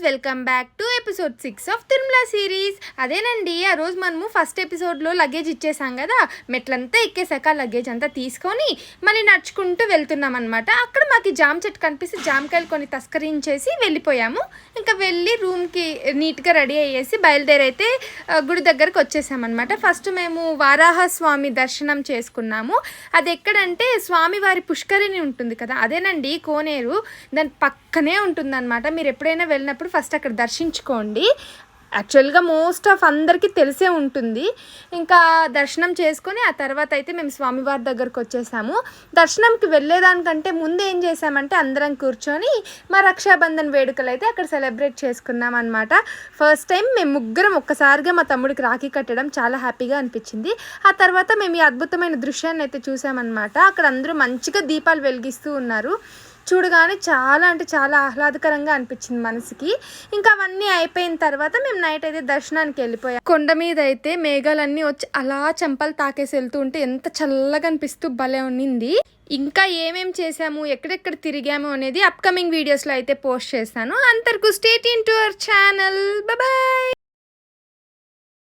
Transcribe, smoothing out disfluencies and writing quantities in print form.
Welcome back to episode 6 of Tirumala series. అదేనండి, ఆ రోజు మనము ఫస్ట్ ఎపిసోడ్లో లగేజ్ ఇచ్చేసాం కదా, మెట్లంతా ఎక్కేసాక లగేజ్ అంతా తీసుకొని మళ్ళీ నడుచుకుంటూ వెళ్తున్నాం అనమాట. అక్కడ మాకు జామ చెట్టు కనిపిస్తే జామకాయలు కొన్ని తస్కరించేసి వెళ్ళిపోయాము. ఇంకా వెళ్ళి రూమ్కి నీట్గా రెడీ అయ్యేసి బయలుదేరైతే గుడి దగ్గరకు వచ్చేసామన్నమాట. ఫస్ట్ మేము వారాహ స్వామి దర్శనం చేసుకున్నాము. అది ఎక్కడంటే స్వామివారి పుష్కరిణి ఉంటుంది కదా, అదేనండి కోనేరు, దాని పక్కనే ఉంటుందన్నమాట. మీరు ఎప్పుడైనా వెళ్ళినప్పుడు ఫస్ట్ అక్కడ దర్శించుకోండి. యాక్చువల్గా మోస్ట్ ఆఫ్ అందరికీ తెలిసే ఉంటుంది. ఇంకా దర్శనం చేసుకొని ఆ తర్వాత అయితే మేము స్వామివారి దగ్గరకు వచ్చేసాము. దర్శనంకి వెళ్ళేదానికంటే ముందు ఏం చేసామంటే అందరం కూర్చొని మా రక్షాబంధన్ వేడుకలు అయితే అక్కడ సెలబ్రేట్ చేసుకున్నాం అనమాట. ఫస్ట్ టైం మేము ముగ్గురం ఒక్కసారిగా మా తమ్ముడికి రాఖీ కట్టడం చాలా హ్యాపీగా అనిపించింది. ఆ తర్వాత మేము ఈ అద్భుతమైన దృశ్యాన్ని అయితే చూసామన్నమాట. అక్కడ అందరూ మంచిగా దీపాలు వెలిగిస్తూ ఉన్నారు. చూడగానే చాలా అంటే చాలా ఆహ్లాదకరంగా అనిపించింది మనసుకి. ఇంకా అవన్నీ అయిపోయిన తర్వాత మేము నైట్ అయితే దర్శనానికి వెళ్ళిపోయాం. కొండ మీద అయితే మేఘాలన్నీ వచ్చి అలా చెంపలు తాకేసి వెళ్తూ ఉంటే ఎంత చల్లగా అనిపిస్తూ భలే ఉన్నింది. ఇంకా ఏమేమి చేసాము, ఎక్కడెక్కడ తిరిగాము అనేది అప్కమింగ్ వీడియోస్లో అయితే పోస్ట్ చేస్తాను. అంతవరకు stay tune to our channel. Bye.